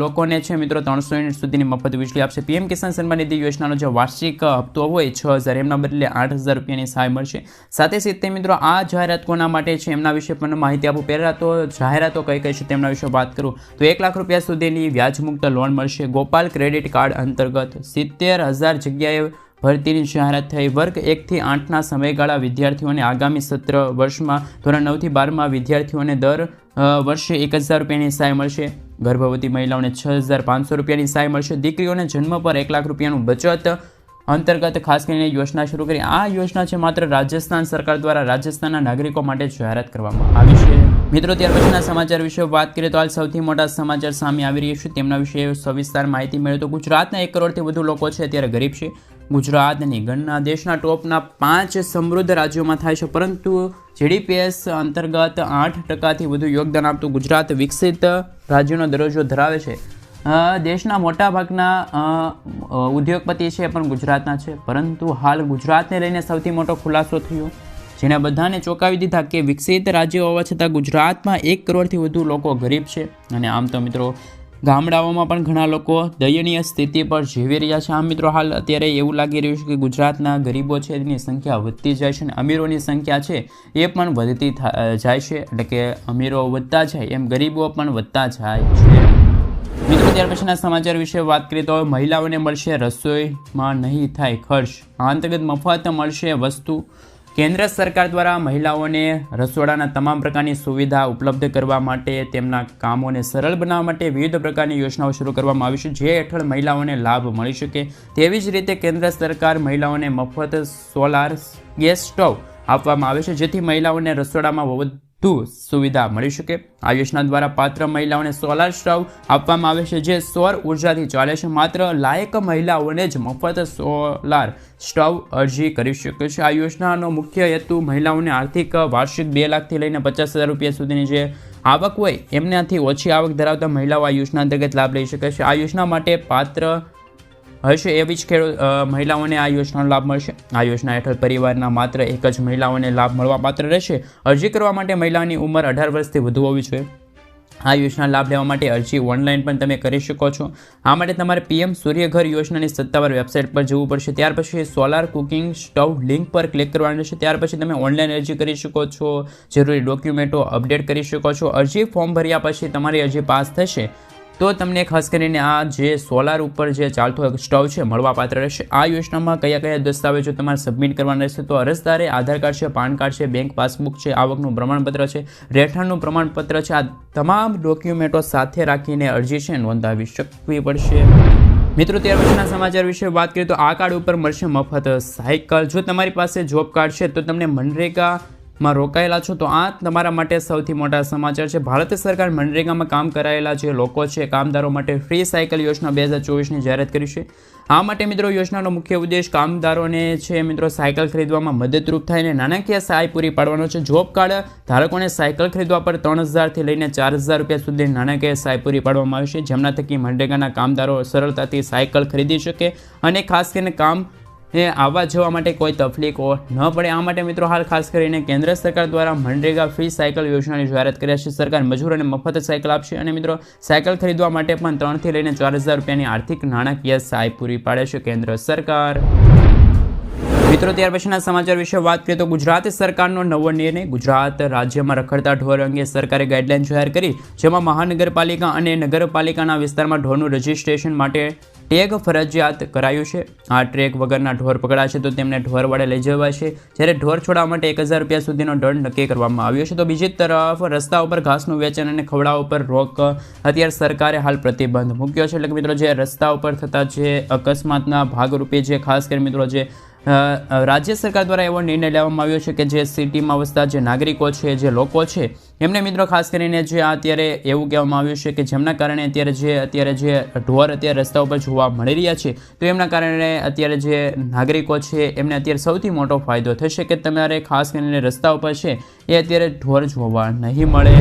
Speaker 1: લોકોને છે મિત્રો 300 યુનિટ સુધીની મફત વીજળી આપશે. PM કિસાન સન્માન નિધિ યોજનાનો જે વાર્ષિક હપ્તો હોય 6000 એમના બદલે 8000 રૂપિયાની સહાય મળશે. સાથે મિત્રો આ જાહેરાત કોના માટે છે એમના વિશે પણ માહિતી આપું. પહેલાં તો જાહેરાતો કઈ કઈ છે તેમના વિશે વાત કરું તો 1 લાખ રૂપિયા સુધીની વ્યાજમુક્ત લોન મળશે. ગોપાલ ક્રેડિટ કાર્ડ અંતર્ગત 70000 જગ્યાએ ભરતીની જાહેરાત થઈ. વર્ગ 1 થી 8ના સમયગાળા વિદ્યાર્થીઓને આગામી સત્ર વર્ષમાં ધોરણ 9 થી 12માં વિદ્યાર્થીઓને દર વર્ષે 1000 રૂપિયાની સહાય મળશે. ગર્ભવતી મહિલાઓને 6500 રૂપિયાની સહાય મળશે. દીકરીઓને જન્મ પર 1 લાખ રૂપિયાનું બચત અંતર્ગત ખાસ કરીને યોજના શરૂ કરી. આ યોજના છે માત્ર રાજસ્થાન સરકાર દ્વારા રાજસ્થાનના નાગરિકો માટે જાહેરાત કરવામાં આવી છે. મિત્રો ત્યાર પછીના સમાચાર વિશે વાત કરીએ તો હાલ સૌથી મોટા સમાચાર સામે આવી રહ્યા છે તેમના વિશે સવિસ્તાર માહિતી મેળવે તો ગુજરાતના 1 કરોડથી વધુ લોકો છે અત્યારે ગરીબ છે. ગુજરાતની ગણના દેશના ટોપના 5 સમૃદ્ધ રાજ્યોમાં થાય છે, પરંતુ GDPS અંતર્ગત 8%થી વધુ યોગદાન આપતું ગુજરાત વિકસિત રાજ્યનો દરજ્જો ધરાવે છે. દેશના મોટાભાગના ઉદ્યોગપતિ છે પણ ગુજરાતના છે, પરંતુ હાલ ગુજરાતને લઈને સૌથી મોટો ખુલાસો થયો જેને બધાને ચોંકાવી દીધા કે વિકસિત રાજ્ય હોવા છતાં ગુજરાતમાં 1 કરોડથી વધુ લોકો ગરીબ છે. અને આમ તો મિત્રો ગામડાઓમાં પણ ઘણા લોકો દયનીય સ્થિતિ પર જીવી રહ્યા છે. આમ મિત્રો હાલ અત્યારે એવું લાગી રહ્યું છે કે ગુજરાતના ગરીબો છે એની સંખ્યા વધતી જાય છે અને અમીરોની સંખ્યા છે એ પણ વધતી જાય છે, એટલે કે અમીરો વધતા જાય એમ ગરીબો પણ વધતા જાય છે. મિત્રો ત્યાર પછીના સમાચાર વિશે વાત કરીએ તો મહિલાઓને મળશે રસોઈમાં નહીં થાય ખર્ચ. આ અંતર્ગત મફત મળશે વસ્તુ. કેન્દ્ર સરકાર દ્વારા મહિલાઓને રસોડાના તમામ પ્રકારની સુવિધા ઉપલબ્ધ કરવા માટે તેમના કામોને સરળ બનાવવા માટે વિવિધ પ્રકારની યોજનાઓ શરૂ કરવામાં આવી છે, જે હેઠળ મહિલાઓને લાભ મળી શકે. તેવી જ રીતે કેન્દ્ર સરકાર મહિલાઓને મફત સોલાર ગેસ સ્ટવ આપવામાં આવે છે, જેથી મહિલાઓને રસોડામાં વધુ સુવિધા મળી શકે. આ યોજના દ્વારા પાત્ર મહિલાઓને સોલાર સ્ટવ આપવામાં આવે છે જે સૌર ઉર્જાથી ચાલે છે. માત્ર લાયક મહિલાઓને જ મફત સોલાર સ્ટવ અરજી કરી શકે છે. આ યોજનાનો મુખ્ય હેતુ મહિલાઓને આર્થિક વાર્ષિક 2 લાખથી લઈને 50,000 રૂપિયા સુધીની જે આવક હોય એમનાથી ઓછી આવક ધરાવતા મહિલાઓ આ યોજના અંતર્ગત લાભ લઈ શકે છે. આ યોજના માટે પાત્ર હશે એવી જ મહિલાઓને આ યોજનાનો લાભ મળશે. આ યોજના હેઠળ પરિવારના માત્ર એક જ મહિલાઓને લાભ મળવા પાત્ર રહેશે. અરજી કરવા માટે મહિલાની ઉંમર 18 વર્ષથી વધુ હોવી જોઈએ. આ યોજના લાભ લેવા માટે અરજી ઓનલાઈન પણ તમે કરી શકો છો. આ માટે તમારે PM સૂર્યઘર યોજનાની સત્તાવાર વેબસાઇટ પર જવું પડશે. ત્યાર પછી સોલાર કુકિંગ સ્ટવ લિંક પર ક્લિક કરવાનું રહેશે. ત્યાર પછી તમે ઓનલાઈન અરજી કરી શકો છો. જરૂરી ડોક્યુમેન્ટો અપડેટ કરી શકો છો. અરજી ફોર્મ ભર્યા પછી તમારી અરજી પાસ થશે તો તમને ખાસ કરીને આ જે સોલાર ઉપર જે ચાલતો સ્ટવ છે મળવાપાત્ર રહેશે. આ યોજનામાં કયા કયા દસ્તાવેજો તમારે સબમિટ કરવાના રહેશે તો અરજદારે આધાર કાર્ડ છે, પાન કાર્ડ છે, બેંક પાસબુક છે, આવકનું પ્રમાણપત્ર છે, રહેઠાણનું પ્રમાણપત્ર છે. આ તમામ ડોક્યુમેન્ટો સાથે રાખીને અરજી છે નોંધાવી શકવી પડશે. મિત્રો ત્યાર પછીના સમાચાર વિશે વાત કરીએ તો આ કાર્ડ ઉપર મળશે મફત સાયકલ. જો તમારી પાસે જોબ કાર્ડ છે તો તમને મનરેગામાં રોકાયેલા છો તો આ તમારા માટે સૌથી મોટા સમાચાર છે. ભારત સરકાર મનરેગામાં કામ કરાયેલા જે લોકો છે કામદારો માટે ફ્રી સાયકલ યોજના 2024ની જાહેરાત કરી છે. આ માટે મિત્રો યોજનાનો મુખ્ય ઉદ્દેશ કામદારોને છે મિત્રો સાયકલ ખરીદવામાં મદદરૂપ થાય અને નાણાકીય સહાય પૂરી પાડવાનો છે. જોબ કાર્ડ ધારકોને સાયકલ ખરીદવા પર 3000થી લઈને 4000 રૂપિયા સુધી નાણાકીય સહાય પૂરી પાડવામાં આવે છે, જેમના થકી મનરેગાના કામદારો સરળતાથી સાયકલ ખરીદી શકે અને ખાસ કરીને કામ આવવા જવા માટે કોઈ તકલીફો ન પડે. આ માટે મિત્રો હાલ ખાસ કરીને કેન્દ્ર સરકાર દ્વારા મનરેગા ફ્રી સાયકલ યોજનાની જાહેરાત કરી છે. સરકાર મજૂરોને મફત સાયકલ આપશે અને મિત્રો સાયકલ ખરીદવા માટે પણ 3થી લઈને 4000 રૂપિયાની આર્થિક નાણાકીય સહાય પૂરી પાડે છે કેન્દ્ર સરકાર. મિત્રો ત્યાર પછીના સમાચાર વિશે વાત કરીએ તો ગુજરાત સરકારનો નવો નિર્ણય. ગુજરાત રાજ્યમાં રખડતા ઢોર અંગે સરકારે ગાઈડલાઈન જાહેર કરી, જેમાં મહાનગરપાલિકા અને નગરપાલિકાના વિસ્તારમાં ઢોરનું રજિસ્ટ્રેશન માટે ટેગ ફરજિયાત કરાયું છે. આ ટેગ વગરના ઢોર પકડાશે તો તેમને ઢોર વડે લઈ જવાશે, જ્યારે ઢોર છોડાવવા માટે 1000 રૂપિયા સુધીનો દંડ નક્કી કરવામાં આવ્યો છે. તો બીજી તરફ રસ્તા ઉપર ઘાસનું વેચાણ અને ખવડાવવા ઉપર રોક અત્યારે સરકારે હાલ પ્રતિબંધ મૂક્યો છે. એટલે કે મિત્રો જે રસ્તા ઉપર થતા જે અકસ્માતના ભાગરૂપે જે ખાસ કરી મિત્રો જે રાજ્ય સરકાર દ્વારા એવો નિર્ણય લેવામાં આવ્યો છે કે જે સિટીમાં વસતા જે નાગરિકો છે, જે લોકો છે, એમને મિત્રો ખાસ કરીને જે અત્યારે એવું કહેવામાં આવ્યું છે કે જેમના કારણે અત્યારે જે ઢોર અત્યારે રસ્તા ઉપર જોવા મળી રહ્યા છે, તો એમના કારણે અત્યારે જે નાગરિકો છે એમને અત્યારે સૌથી મોટો ફાયદો થશે કે તમારે ખાસ કરીને રસ્તા ઉપર છે એ અત્યારે ઢોર જોવા નહીં મળે.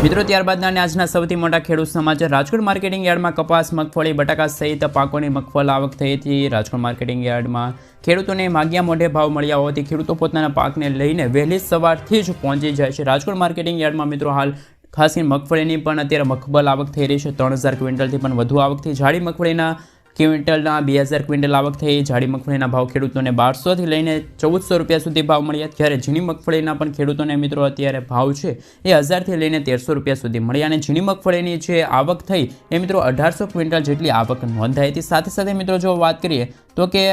Speaker 1: મિત્રો ત્યારબાદના અને આજના સૌથી મોટા ખેડૂત સમાચાર. રાજકોટ માર્કેટિંગ યાર્ડમાં કપાસ, મગફળી, બટાકા સહિત પાકોની મગફળ આવક થઈ હતી. રાજકોટ માર્કેટિંગ યાર્ડમાં ખેડૂતોને માગ્યા મોઢે ભાવ મળ્યા હોવાથી ખેડૂતો પોતાના પાકને લઈને વહેલી સવારથી જ પહોંચી જાય છે. રાજકોટ માર્કેટિંગ યાર્ડમાં મિત્રો હાલ ખાસ કરીને મગફળીની પણ અત્યારે મખબલ આવક થઈ રહી છે. 3000 ક્વિન્ટલથી પણ વધુ આવક થઈ. જાડી મગફળીના ક્વિન્ટલના 2000 ક્વિન્ટલ આવક થઈ. જાડી મગફળીના ભાવ ખેડૂતોને 1200થી લઈને 1400 રૂપિયા સુધી ભાવ મળ્યા, જ્યારે ઝીણી મગફળીના પણ ખેડૂતોને મિત્રો અત્યારે ભાવ છે એ 1000થી લઈને 1300 રૂપિયા સુધી મળ્યા. અને ઝીણી મગફળીની જે આવક થઈ એ મિત્રો 1800 ક્વિન્ટલ જેટલી આવક નોંધાઈ હતી. સાથે સાથે મિત્રો જો વાત કરીએ તો કે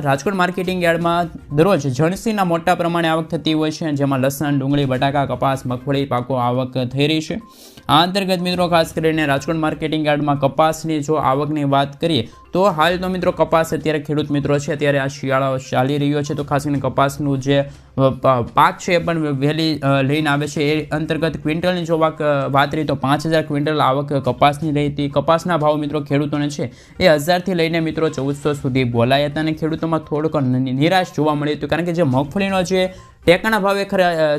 Speaker 1: રાજકોટ માર્કેટિંગ યાર્ડમાં દરરોજ જણસીના મોટા પ્રમાણે આવક થતી હોય છે, જેમાં લસણ, ડુંગળી, બટાકા, કપાસ, મગફળી પાકો આવક થઈ રહી છે. આ અંતર્ગત મિત્રો ખાસ કરીને રાજકોટ માર્કેટિંગ યાર્ડમાં કપાસની જો આવકની વાત કરીએ તો હાલ તો મિત્રો કપાસ અત્યારે ખેડૂત મિત્રો છે અત્યારે આ શિયાળો ચાલી રહ્યો છે, તો ખાસ કરીને કપાસનું જે પાક છે એ પણ વહેલી લઈને આવે છે. એ અંતર્ગત ક્વિન્ટલની જો વાત કરીએ તો 5000 ક્વિન્ટલ આવક કપાસની રહી હતી. કપાસના ભાવ મિત્રો ખેડૂતોને છે એ 1000થી લઈને મિત્રો 1400 સુધી બોલાયા હતા. અને ખેડૂતોમાં થોડોક નિરાશ જોવા મળી હતું, કારણ કે જે મગફળીનો જે ટેકાના ભાવે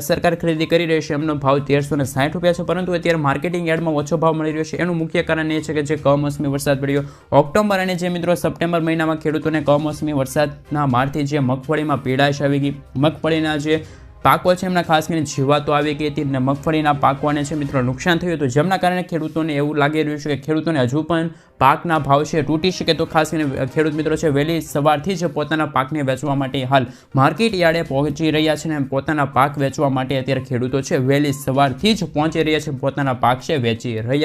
Speaker 1: સરકાર ખરીદી કરી રહી છે એમનો ભાવ 1360 રૂપિયા છે, પરંતુ અત્યારે માર્કેટિંગ યાર્ડમાં ઓછો ભાવ મળી રહ્યો છે. એનું મુખ્ય કારણ એ છે કે જે કમોસમી વરસાદ પડ્યો ઓક્ટોબર અને જે મિત્રો સપ્ટેમ્બર મહિનામાં ખેડૂતોને કમોસમી વરસાદના મારથી જે મગફળીમાં પીડાશ આવી ગઈ, મગફળીના જે પાકો છે એમના ખાસ કરીને જીવાતો આવી ગઈ હતી અને મગફળીના પાકોને છે મિત્રો નુકસાન થયું હતું, જેમના કારણે ખેડૂતોને એવું લાગી રહ્યું છે કે ખેડૂતોને હજુ પણ પાકના ભાવ છે તૂટી શકે. તો ખાસ કરીને ખેડૂત મિત્રો છે વહેલી સવારથી જ પોતાના પાકને વેચવા માટે હાલ માર્કેટ યાર્ડે પહોંચી રહ્યા છે અને પોતાના પાક વેચવા માટે અત્યારે ખેડૂતો છે વહેલી સવારથી જ પહોંચી રહ્યા છે, પોતાના પાક છે વેચી રહ્યા